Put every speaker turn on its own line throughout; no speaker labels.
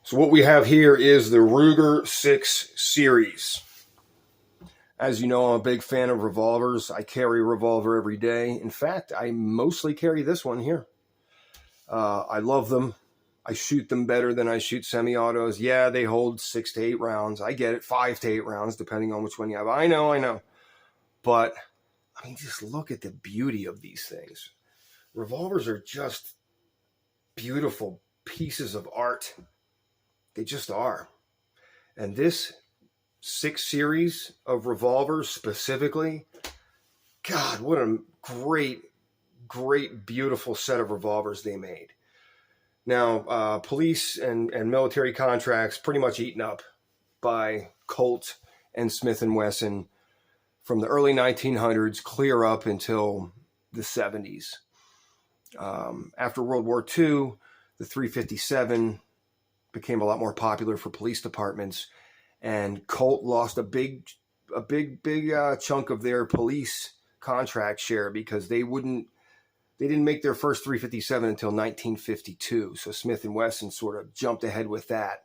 So what we have here is the Ruger 6 Series. As you know, I'm a big fan of revolvers. I carry a revolver every day. In fact, I mostly carry this one here. I love them. I shoot them better than I shoot semi-autos. Yeah, they hold 6 to 8 rounds. I get it, 5 to 8 rounds, depending on which one you have. I know. But, I mean, just look at the beauty of these things. Revolvers are just beautiful pieces of art. They just are. And this 6 series of revolvers specifically, God, what a great, beautiful set of revolvers they made. Now, police and military contracts pretty much eaten up by Colt and Smith & Wesson from the early 1900s clear up until the 70s. After World War II, the 357 became a lot more popular for police departments, and Colt lost a big chunk of their police contract share because they didn't make their first 357 until 1952. So Smith & Wesson sort of jumped ahead with that.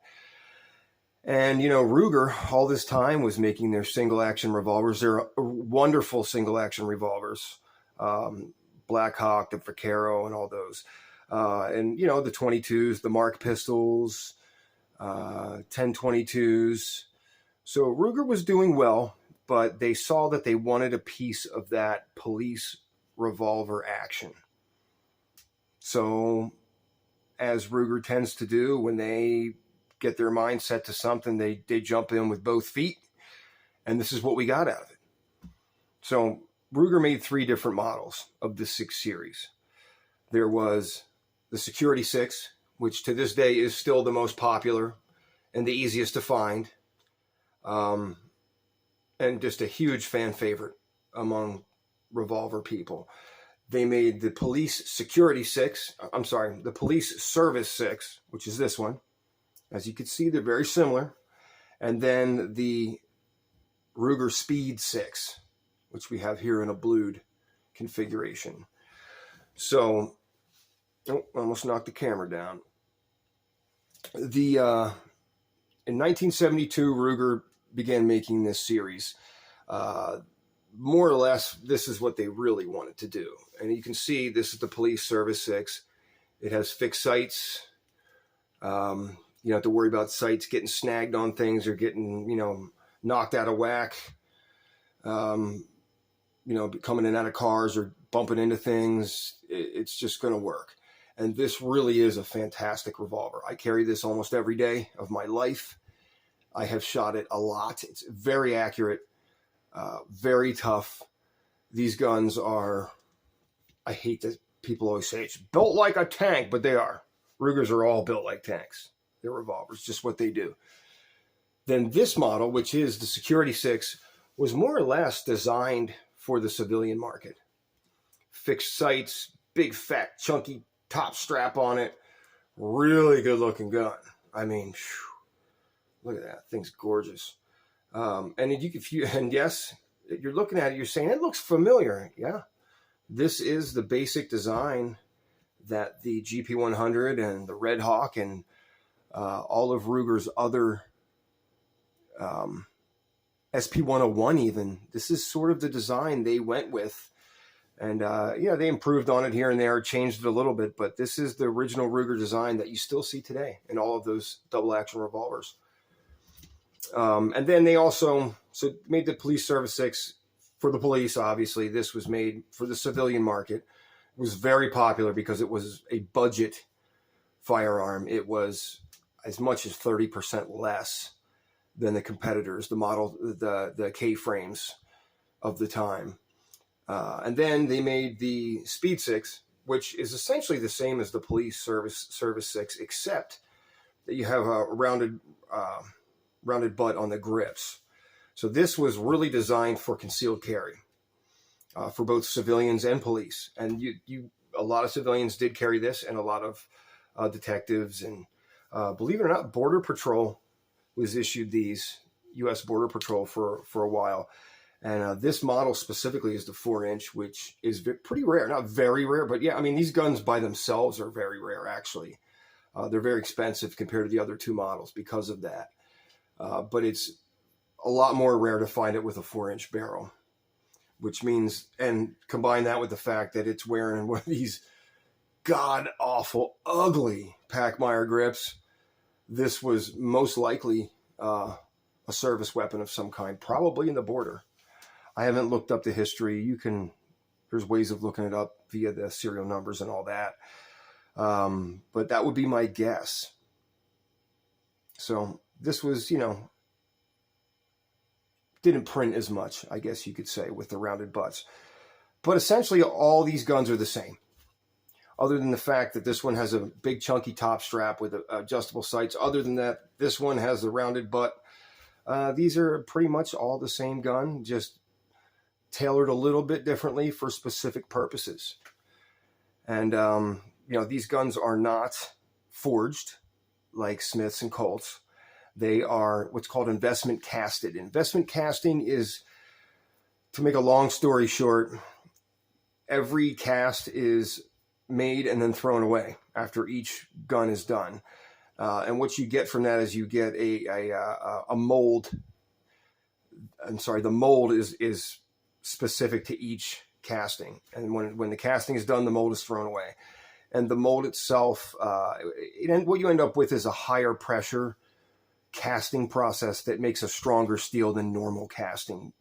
And, Ruger all this time was making their single action revolvers. They're wonderful single action revolvers. Black Hawk, the Vaquero, and all those. And, the 22s, the Mark pistols, 1022s. So Ruger was doing well, but they saw that they wanted a piece of that police revolver action. So, as Ruger tends to do, when they get their mind set to something, they jump in with both feet, and this is what we got out of it. So, Ruger made 3 different models of the 6 series. There was the Security 6, which to this day is still the most popular and the easiest to find, and just a huge fan favorite among revolver people. They made the Police Service 6, which is this one. As you can see, they're very similar. And then the Ruger Speed 6, which we have here in a blued configuration. So, almost knocked the camera down. In 1972, Ruger began making this series. More or less, this is what they really wanted to do. And you can see this is the Police Service 6. It has fixed sights. You don't have to worry about sights getting snagged on things or getting, knocked out of whack. Coming in and out of cars or bumping into things. It's just going to work. And this really is a fantastic revolver. I carry this almost every day of my life. I have shot it a lot. It's very accurate. Very tough. These guns are, I hate that people always say it's built like a tank, but they are. Rugers are all built like tanks. They're revolvers, just what they do. Then this model, which is the Security 6, was more or less designed for the civilian market. Fixed sights, big, fat, chunky top strap on it. Really good looking gun. I mean, look at that. Thing's gorgeous. And yes, you're looking at it, you're saying, it looks familiar. Yeah. This is the basic design that the GP100 and the Red Hawk and all of Ruger's other SP101 even. This is sort of the design they went with. And they improved on it here and there, changed it a little bit, but this is the original Ruger design that you still see today in all of those double action revolvers. And then they also made the Police Service 6 for the police. Obviously, this was made for the civilian market. It was very popular because it was a budget firearm. It was as much as 30% less than the competitors, the K-frames of the time. And then they made the Speed 6, which is essentially the same as the Police Service 6, except that you have a rounded butt on the grips. So this was really designed for concealed carry, for both civilians and police. And a lot of civilians did carry this, and a lot of detectives and believe it or not, Border Patrol was issued these. U.S. Border Patrol for a while. And this model specifically is the 4-inch, which is pretty rare. Not very rare, but yeah, I mean, these guns by themselves are very rare, actually. They're very expensive compared to the other two models because of that. But it's a lot more rare to find it with a 4-inch barrel, which means, and combine that with the fact that it's wearing one of these god-awful, ugly Pachmayr grips. This was most likely a service weapon of some kind, probably in the border. I haven't looked up the history. There's ways of looking it up via the serial numbers and all that. But that would be my guess. So this was, didn't print as much, I guess you could say, with the rounded butts. But essentially all these guns are the same, other than the fact that this one has a big chunky top strap with adjustable sights. Other than that, this one has the rounded butt. These are pretty much all the same gun, just tailored a little bit differently for specific purposes. And, these guns are not forged like Smiths and Colts. They are what's called investment casted. Investment casting is, to make a long story short, every cast is made and then thrown away after each gun is done. And what you get from that is you get a mold. I'm sorry, the mold is specific to each casting. And when the casting is done, the mold is thrown away. And the mold itself, what you end up with is a higher pressure casting process that makes a stronger steel than normal casting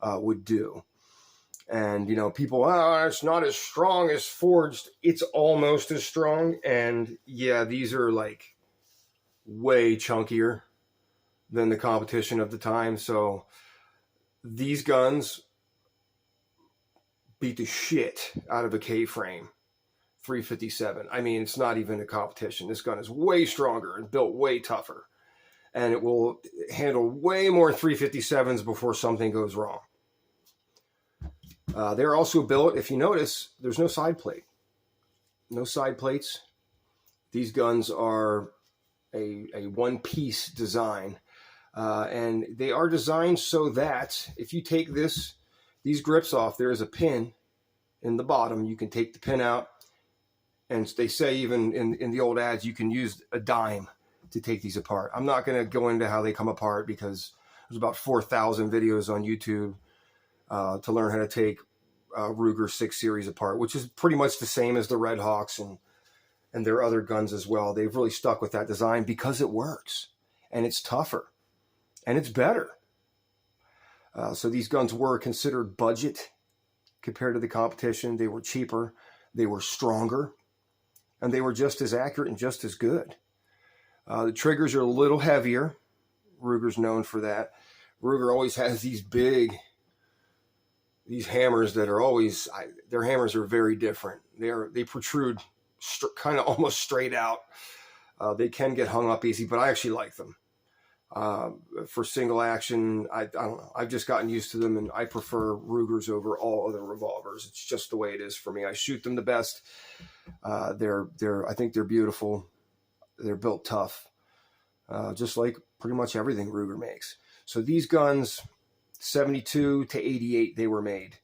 would do. And, people, it's not as strong as forged. It's almost as strong. And yeah, these are like way chunkier than the competition of the time. So these guns beat the shit out of a K-frame 357. I mean, it's not even a competition. This gun is way stronger and built way tougher. And it will handle way more 357s before something goes wrong. They're also built, if you notice, there's no side plate. No side plates. These guns are a one-piece design. And they are designed so that if you take these grips off, there is a pin in the bottom. You can take the pin out. And they say even in the old ads, you can use a dime to take these apart. I'm not going to go into how they come apart because there's about 4,000 videos on YouTube to learn how to take Ruger 6 Series apart, which is pretty much the same as the Red Hawks and their other guns as well. They've really stuck with that design because it works and it's tougher and it's better. So these guns were considered budget compared to the competition. They were cheaper, they were stronger, and they were just as accurate and just as good. The triggers are a little heavier. Ruger's known for that. Ruger always has these hammers that are always, their hammers are very different. They protrude kind of almost straight out. They can get hung up easy, but I actually like them. For single action, I don't know. I've just gotten used to them, and I prefer Rugers over all other revolvers. It's just the way it is for me. I shoot them the best. I think they're beautiful. They're built tough, just like pretty much everything Ruger makes. So these guns, 72 to 88, they were made.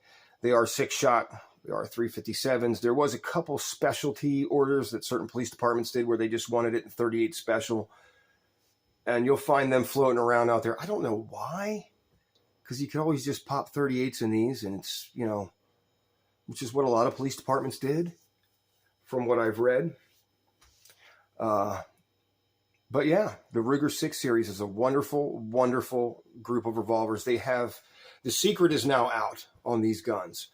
They are 6-shot. They are 357s. There was a couple specialty orders that certain police departments did where they just wanted it in 38 special. And you'll find them floating around out there. I don't know why, because you can always just pop 38s in these, and it's, which is what a lot of police departments did, from what I've read. But yeah, the Ruger 6 Series is a wonderful, wonderful group of revolvers. The secret is now out on these guns.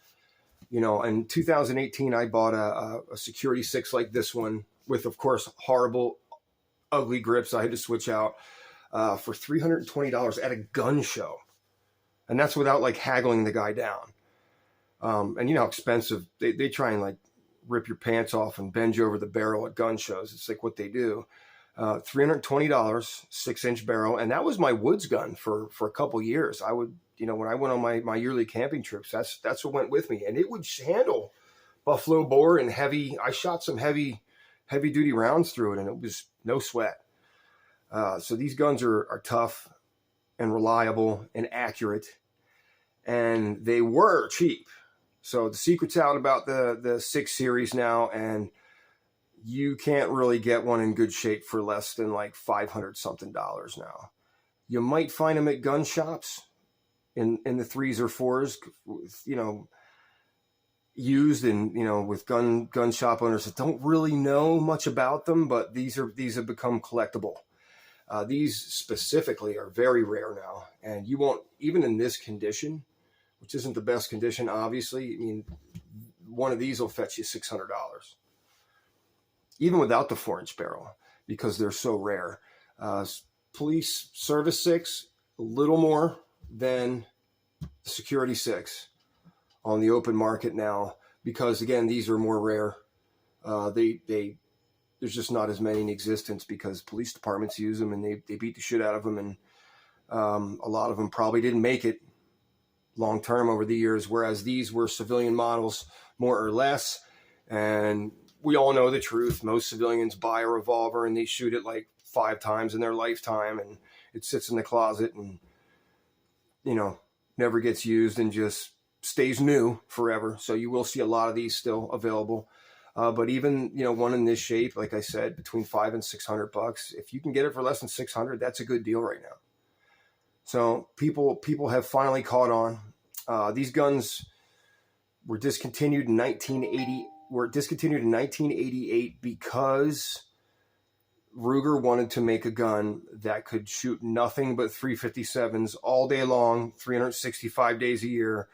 In 2018, I bought a Security 6 like this one with, of course, horrible, ugly grips I had to switch out for $320 at a gun show. And that's without like haggling the guy down. And you know how expensive they try and like rip your pants off and bend you over the barrel at gun shows. It's like what they do. $320, 6-inch barrel. And that was my woods gun for a couple years. I would, when I went on my yearly camping trips, that's what went with me. And it would handle buffalo bore and heavy. I shot some heavy duty rounds through it, and it was no sweat. So these guns are tough and reliable and accurate, and they were cheap. So the secret's out about the 6 Series now, and you can't really get one in good shape for less than like $500 something now. You might find them at gun shops in the 3s or 4s, you know, used, and, you know, with gun shop owners that don't really know much about them, but these have become collectible. These specifically are very rare now, and you won't, even in this condition, which isn't the best condition, obviously. I mean, one of these will fetch you $600, even without the 4-inch barrel, because they're so rare. Police Service 6, a little more than the Security 6 on the open market now, because again, these are more rare. There's just not as many in existence because police departments use them, and they beat the shit out of them, and a lot of them probably didn't make it long term over the years, whereas these were civilian models more or less. And we all know the truth. Most civilians buy a revolver and they shoot it like 5 times in their lifetime, and it sits in the closet and, you know, never gets used and just stays new forever. So you will see a lot of these still available. But even, you know, one in this shape, like I said, between $500 and $600, if you can get it for less than $600, that's a good deal right now. So people have finally caught on. These guns were discontinued in 1980. Were discontinued in 1988 because Ruger wanted to make a gun that could shoot nothing but 357s all day long, 365 days a year,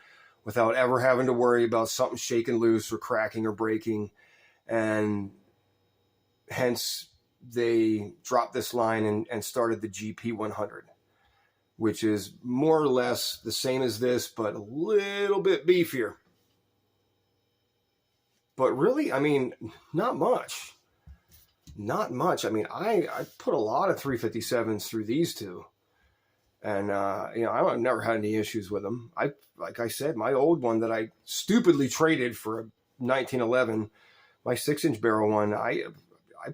without ever having to worry about something shaking loose or cracking or breaking. And hence they dropped this line and started the GP 100, which is more or less the same as this, but a little bit beefier. But really, I mean, not much. Not much. I mean, I put a lot of 357s through these two. And, you know, I've never had any issues with them. Like I said, my old one that I stupidly traded for a 1911, my 6-inch barrel one, I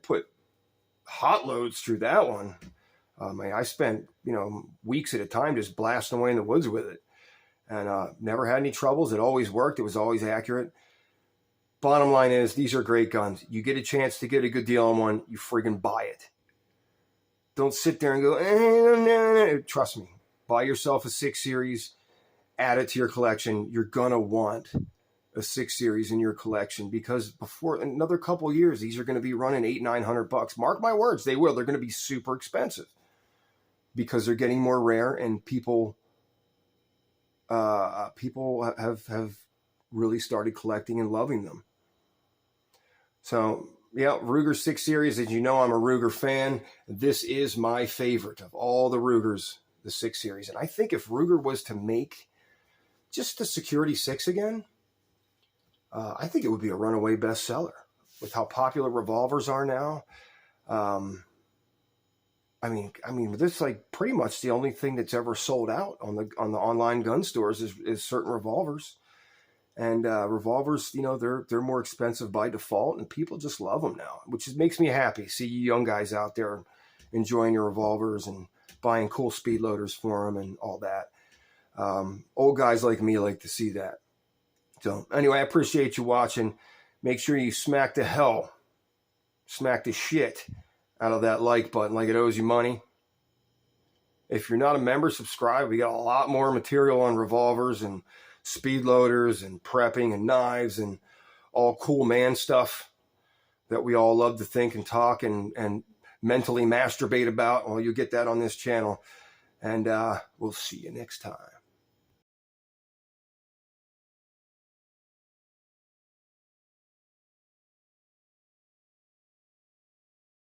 put hot loads through that one. I spent, you know, weeks at a time just blasting away in the woods with it, and never had any troubles. It always worked. It was always accurate. Bottom line is, these are great guns. You get a chance to get a good deal on one, you friggin' buy it. Don't sit there and go, Trust me, buy yourself a 6 Series, add it to your collection. You're gonna want a 6 Series in your collection, because before another couple of years, these are going to be running $800-900. Mark my words, they will. They're going to be super expensive because they're getting more rare, and people have really started collecting and loving them. So yeah, Ruger 6 Series. As you know, I'm a Ruger fan. This is my favorite of all the Rugers, the 6 Series. And I think if Ruger was to make just the Security 6 again, I think it would be a runaway bestseller with how popular revolvers are now. I mean, this is like pretty much the only thing that's ever sold out on the online gun stores is certain revolvers. And revolvers, you know, they're more expensive by default, and people just love them now, which makes me happy. See you young guys out there enjoying your revolvers and buying cool speed loaders for them and all that. Old guys like me like to see that. So anyway, I appreciate you watching. Make sure you smack the shit out of that like button like it owes you money. If you're not a member, subscribe. We got a lot more material on revolvers and speed loaders and prepping and knives and all cool man stuff that we all love to think and talk and mentally masturbate about. Well, you'll get that on this channel. And we'll see you next time.